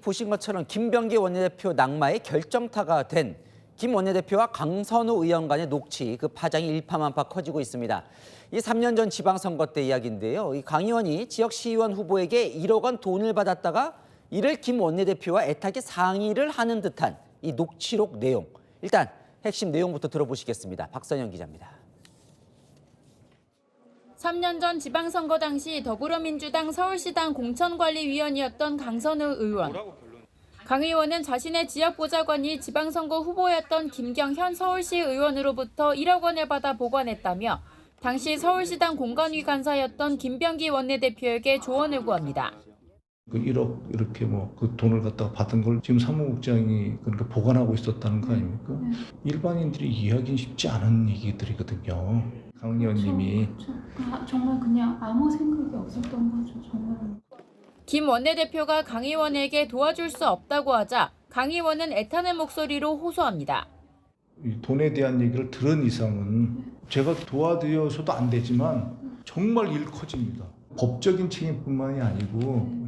보신 것처럼 김병기 원내대표 낙마의 결정타가 된 김 원내대표와 강선우 의원 간의 녹취, 그 파장이 일파만파 커지고 있습니다. 이 3년 전 지방선거 때 이야기인데요. 이 강 의원이 지역 시의원 후보에게 1억 원 돈을 받았다가 이를 김 원내대표와 애타게 상의를 하는 듯한 이 녹취록 내용. 일단 핵심 내용부터 들어보시겠습니다. 박선영 기자입니다. 3년 전 지방선거 당시 더불어민주당 서울시당 공천관리위원이었던 강선우 의원. 강 의원은 자신의 지역 보좌관이 지방선거 후보였던 김경현 서울시 의원으로부터 1억 원을 받아 보관했다며 당시 서울시당 공관위 간사였던 김병기 원내대표에게 조언을 구합니다. 그 1억 이렇게 그 돈을 갖다가 받은 걸 지금 사무국장이 그러니까 보관하고 있었다는 거 아닙니까? 일반인들이 이해하기는 쉽지 않은 얘기들이거든요. 강 의원님이 정말 그냥 아무 생각이 없었던 거죠. 정말. 김 원내대표가 강 의원에게 도와줄 수 없다고 하자 강 의원은 애타는 목소리로 호소합니다. 이 돈에 대한 얘기를 들은 이상은 제가 도와드려서도 안 되지만 정말 일 커집니다. 법적인 책임뿐만이 아니고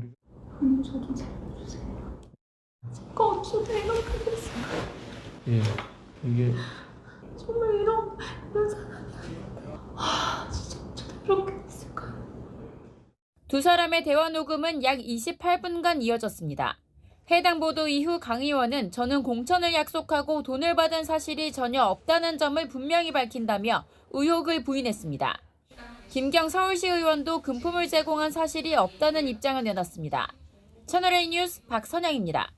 저도 살려주세요. 제가 어찌 생각하겠어요. 예, 이게 정말 이런 사람이 진짜 어쩌다 이렇게 됐을까요? 두 사람의 대화 녹음은 약 28분간 이어졌습니다. 해당 보도 이후 강 의원은 저는 공천을 약속하고 돈을 받은 사실이 전혀 없다는 점을 분명히 밝힌다며 의혹을 부인했습니다. 김경 서울시 의원도 금품을 제공한 사실이 없다는 입장을 내놨습니다. 채널A 뉴스 박선영입니다.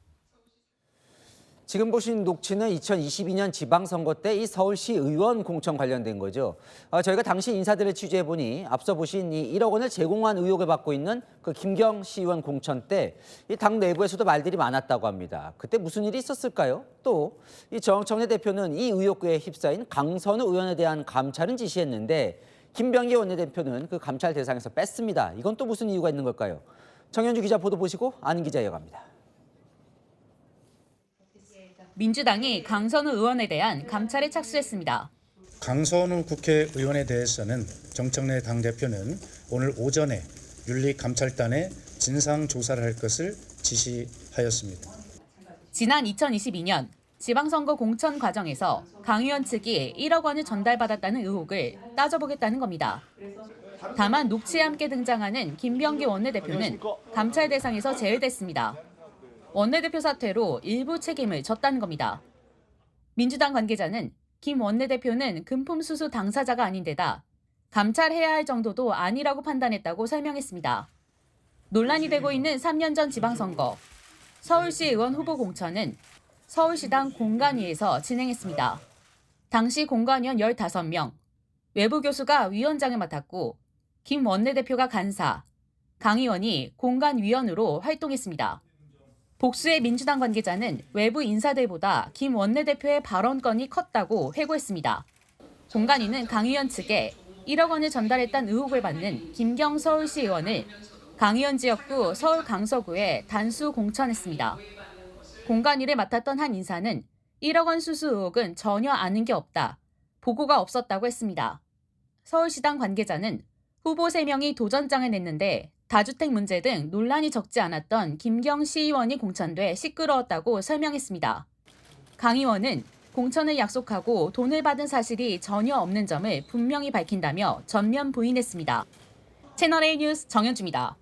지금 보신 녹취는 2022년 지방선거 때 이 서울시 의원 공천 관련된 거죠. 저희가 당시 인사들을 취재해보니 앞서 보신 이 1억 원을 제공한 의혹을 받고 있는 그 김경 시의원 공천 때 이 당 내부에서도 말들이 많았다고 합니다. 그때 무슨 일이 있었을까요? 또 이 정청래 대표는 이 의혹에 휩싸인 강선우 의원에 대한 감찰은 지시했는데 김병기 원내대표는 그 감찰 대상에서 뺐습니다. 이건 또 무슨 이유가 있는 걸까요? 정현주 기자 보도 보시고 아는 기자 이어갑니다. 민주당이 강선우 의원에 대한 감찰에 착수했습니다. 강선우 국회의원에 대해서는 정청래 당대표는 오늘 오전에 윤리감찰단에 진상조사를 할 것을 지시하였습니다. 지난 2022년 지방선거 공천 과정에서 강 의원 측이 1억 원을 전달받았다는 의혹을 따져보겠다는 겁니다. 다만 녹취에 함께 등장하는 김병기 원내대표는 감찰 대상에서 제외됐습니다. 원내대표 사퇴로 일부 책임을 졌다는 겁니다. 민주당 관계자는 김 원내대표는 금품 수수 당사자가 아닌 데다 감찰해야 할 정도도 아니라고 판단했다고 설명했습니다. 논란이 되고 있는 3년 전 지방선거, 서울시 의원 후보 공천은 서울시당 공관위에서 진행했습니다. 당시 공관위원 15명, 외부 교수가 위원장을 맡았고 김 원내대표가 간사, 강 의원이 공관위원으로 활동했습니다. 복수의 민주당 관계자는 외부 인사들보다 김 원내대표의 발언권이 컸다고 회고했습니다. 공관위는 강 의원 측에 1억 원을 전달했다는 의혹을 받는 김경 서울시 의원을 강 의원 지역구 서울 강서구에 단수 공천했습니다. 공관위를 맡았던 한 인사는 1억 원 수수 의혹은 전혀 아는 게 없다, 보고가 없었다고 했습니다. 서울시당 관계자는 후보 3명이 도전장을 냈는데 다주택 문제 등 논란이 적지 않았던 김경 시의원이 공천돼 시끄러웠다고 설명했습니다. 강 의원은 공천을 약속하고 돈을 받은 사실이 전혀 없는 점을 분명히 밝힌다며 전면 부인했습니다. 채널A 뉴스 정현주입니다.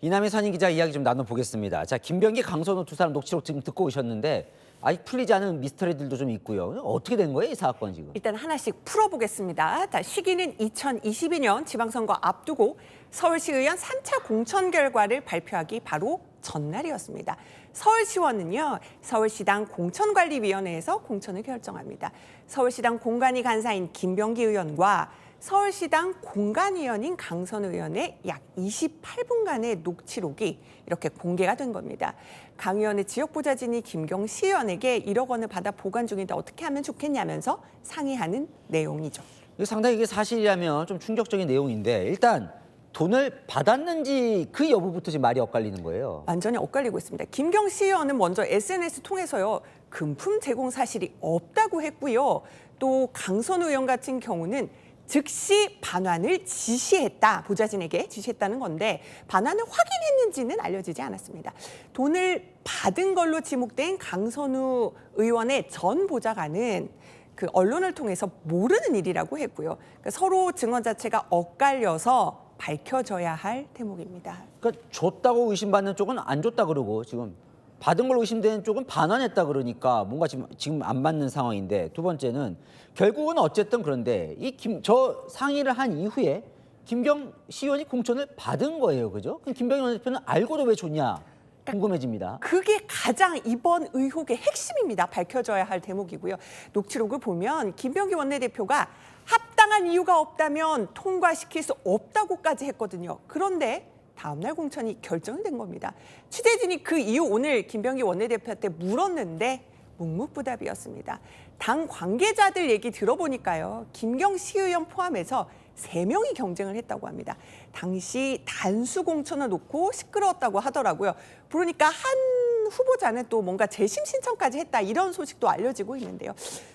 이남희 선임 기자 이야기 좀 나눠보겠습니다. 자, 김병기, 강선우 두 사람 녹취록 지금 듣고 오셨는데 아직 풀리지 않은 미스터리들도 좀 있고요. 어떻게 된 거예요, 이 사건 지금? 일단 하나씩 풀어보겠습니다. 시기는 2022년 지방선거 앞두고 서울시 의원 3차 공천 결과를 발표하기 바로 전날이었습니다. 서울시원은요, 서울시당 공천관리위원회에서 공천을 결정합니다. 서울시당 공관위 간사인 김병기 의원과 서울시당 공관위원인 강선우 의원의 약 28분간의 녹취록이 이렇게 공개가 된 겁니다. 강 의원의 지역 보좌진이 김경 시의원에게 1억 원을 받아 보관 중인데 어떻게 하면 좋겠냐면서 상의하는 내용이죠. 이거 상당히 이게 사실이라면 좀 충격적인 내용인데 일단 돈을 받았는지 그 여부부터 지금 말이 엇갈리는 거예요. 완전히 엇갈리고 있습니다. 김경 시의원은 먼저 SNS 통해서요, 금품 제공 사실이 없다고 했고요. 또 강선우 의원 같은 경우는 즉시 반환을 지시했다. 보좌진에게 지시했다는 건데 반환을 확인했는지는 알려지지 않았습니다. 돈을 받은 걸로 지목된 강선우 의원의 전 보좌관은 그 언론을 통해서 모르는 일이라고 했고요. 그러니까 서로 증언 자체가 엇갈려서 밝혀져야 할 대목입니다. 그러니까 줬다고 의심받는 쪽은 안 줬다 그러고 지금 받은 걸로 의심되는 쪽은 반환했다 그러니까 뭔가 지금 안 맞는 상황인데, 두 번째는 결국은 어쨌든 그런데 저 상의를 한 이후에 김경 시의원이 공천을 받은 거예요, 그죠? 그럼 김병현 대표는 알고도 왜 줬냐 궁금해집니다. 그게 가장 이번 의혹의 핵심입니다. 밝혀져야 할 대목이고요. 녹취록을 보면 김병기 원내대표가 합당한 이유가 없다면 통과시킬 수 없다고까지 했거든요. 그런데 다음 날 공천이 결정된 겁니다. 취재진이 그 이유 오늘 김병기 원내대표한테 물었는데 묵묵부답이었습니다. 당 관계자들 얘기 들어보니까요. 김경 시의원 포함해서 3명이 경쟁을 했다고 합니다. 당시 단수 공천을 놓고 시끄러웠다고 하더라고요. 그러니까 한 후보자는 또 뭔가 재심 신청까지 했다, 이런 소식도 알려지고 있는데요.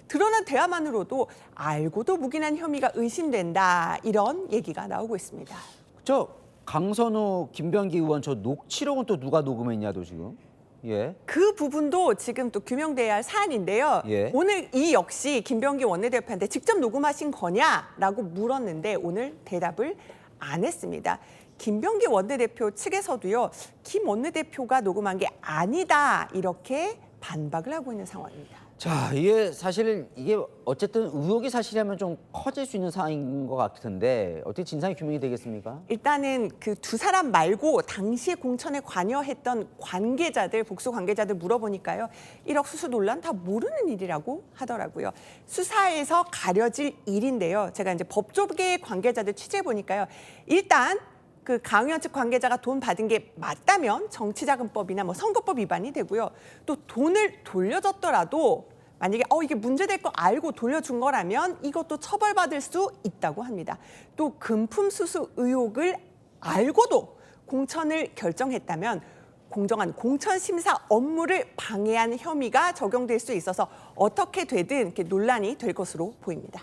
드러난 대화만으로도 알고도 묵인한 혐의가 의심된다, 이런 얘기가 나오고 있습니다. 저 강선우, 김병기 의원 저 녹취록은 또 누가 녹음했냐도 지금. 예. 그 부분도 지금 또 규명돼야 할 사안인데요. 예. 오늘 이 역시 김병기 원내대표한테 직접 녹음하신 거냐라고 물었는데 오늘 대답을 안 했습니다. 김병기 원내대표 측에서도요, 김 원내대표가 녹음한 게 아니다, 이렇게 반박을 하고 있는 상황입니다. 자, 이게 사실 이게 어쨌든 의혹이 사실이라면 좀 커질 수 있는 상황인 것 같은데 어떻게 진상이 규명이 되겠습니까? 일단은 그 두 사람 말고 당시에 공천에 관여했던 관계자들, 복수 관계자들 물어보니까요, 1억 수수 논란 다 모르는 일이라고 하더라고요. 수사에서 가려질 일인데요. 제가 이제 법조계 관계자들 취재해 보니까요, 일단 그 강 의원 측 관계자가 돈 받은 게 맞다면 정치자금법이나 뭐 선거법 위반이 되고요. 또 돈을 돌려줬더라도 만약에 이게 문제될 거 알고 돌려준 거라면 이것도 처벌받을 수 있다고 합니다. 또 금품 수수 의혹을 알고도 공천을 결정했다면 공정한 공천 심사 업무를 방해한 혐의가 적용될 수 있어서 어떻게 되든 이렇게 논란이 될 것으로 보입니다.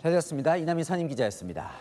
잘 들었습니다. 이남희 선임 기자였습니다.